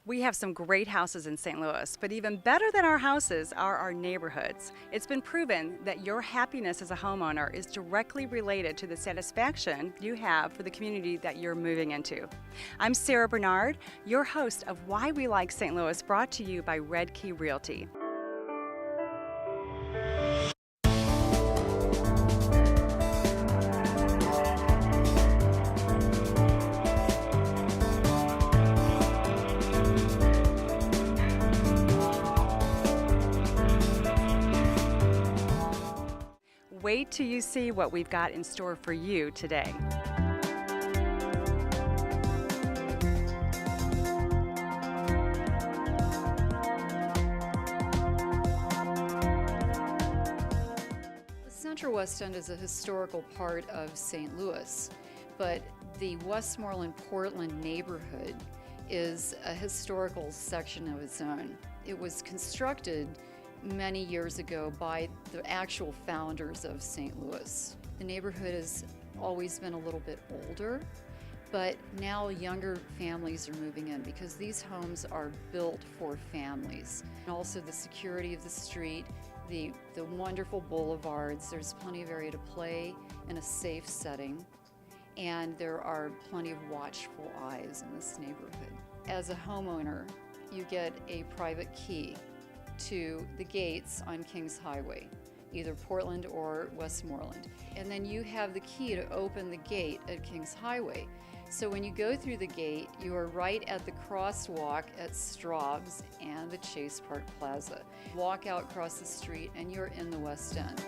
We have some great houses in St. Louis, but even better than our houses are our neighborhoods. It's been proven that your happiness as a homeowner is directly related to the satisfaction you have for the community that you're moving into. I'm Sarah Bernard, your host of Why We Like St. Louis, brought to you by Key Realty. Wait till you see what we've got in store for you today. The Central West End is a historical part of St. Louis, but the Westmoreland-Portland neighborhood is a historical section of its own. It was constructed many years ago by the actual founders of St. Louis. The neighborhood has always been a little bit older, but now younger families are moving in because these homes are built for families. And also the security of the street, the wonderful boulevards, there's plenty of area to play in a safe setting, and there are plenty of watchful eyes in this neighborhood. As a homeowner, you get a private key to the gates on Kings Highway, either Portland or Westmoreland. And then you have the key to open the gate at Kings Highway. So when you go through the gate, you are right at the crosswalk at Straub's and the Chase Park Plaza. Walk out across the street and you're in the West End.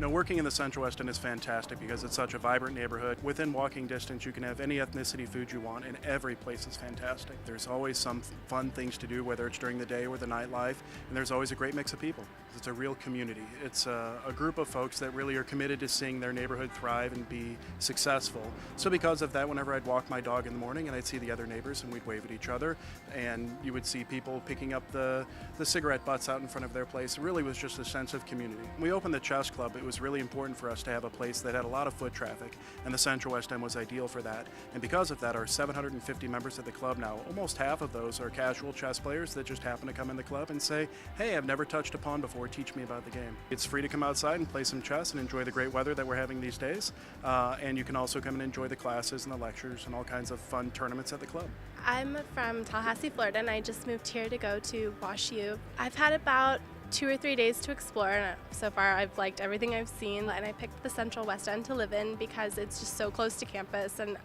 Working in the Central West End is fantastic because it's such a vibrant neighborhood. Within walking distance, you can have any ethnicity food you want, and every place is fantastic. There's always some fun things to do, whether it's during the day or the nightlife, and there's always a great mix of people. It's a real community. It's a group of folks that really are committed to seeing their neighborhood thrive and be successful. So because of that, whenever I'd walk my dog in the morning and I'd see the other neighbors and we'd wave at each other, and you would see people picking up the cigarette butts out in front of their place. It really was just a sense of community. When we opened the chess club, it was really important for us to have a place that had a lot of foot traffic, and the Central West End was ideal for that. And because of that, our 750 members of the club now, almost half of those are casual chess players that just happen to come in the club and say, hey, I've never touched a pawn before, teach me about the game. It's free to come outside and play some chess and enjoy the great weather that we're having these days, and you can also come and enjoy the classes and the lectures and all kinds of fun tournaments at the club. I'm from Tallahassee, Florida, and I just moved here to go to Wash U. I've had about 2 or 3 days to explore, and so far I've liked everything I've seen, and I picked the Central West End to live in because it's just so close to campus, and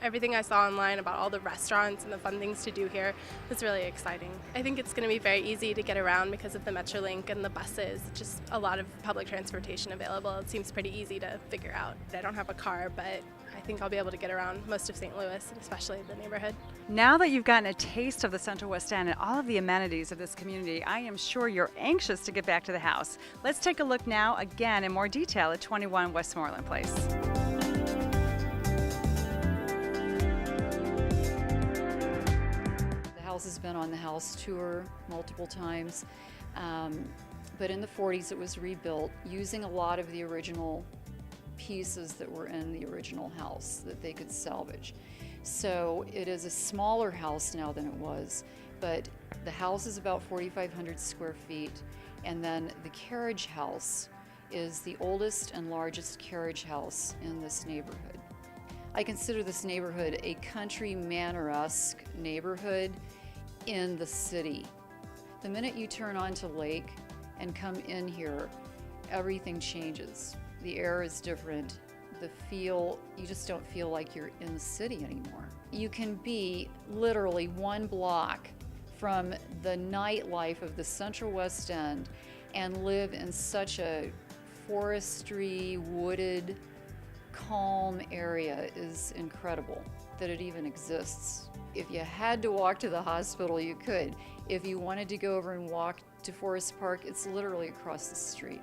everything I saw online about all the restaurants and the fun things to do here was really exciting. I think it's going to be very easy to get around because of the Metrolink and the buses, just a lot of public transportation available. It seems pretty easy to figure out. I don't have a car, but I think I'll be able to get around most of St. Louis, and especially the neighborhood. Now that you've gotten a taste of the Central West End and all of the amenities of this community, I am sure you're anxious to get back to the house. Let's take a look now again in more detail at 21 Westmoreland Place. The house has been on the house tour multiple times, but in the 40s it was rebuilt using a lot of the original pieces that were in the original house that they could salvage. So it is a smaller house now than it was, but the house is about 4,500 square feet, and then the carriage house is the oldest and largest carriage house in this neighborhood. I consider this neighborhood a country manor-esque neighborhood in the city. The minute you turn onto Lake and come in here, everything changes. The air is different. The feel, you just don't feel like you're in the city anymore. You can be literally 1 block from the nightlife of the Central West End and live in such a forestry, wooded, calm area is incredible that it even exists. If you had to walk to the hospital, you could. If you wanted to go over and walk to Forest Park, it's literally across the street.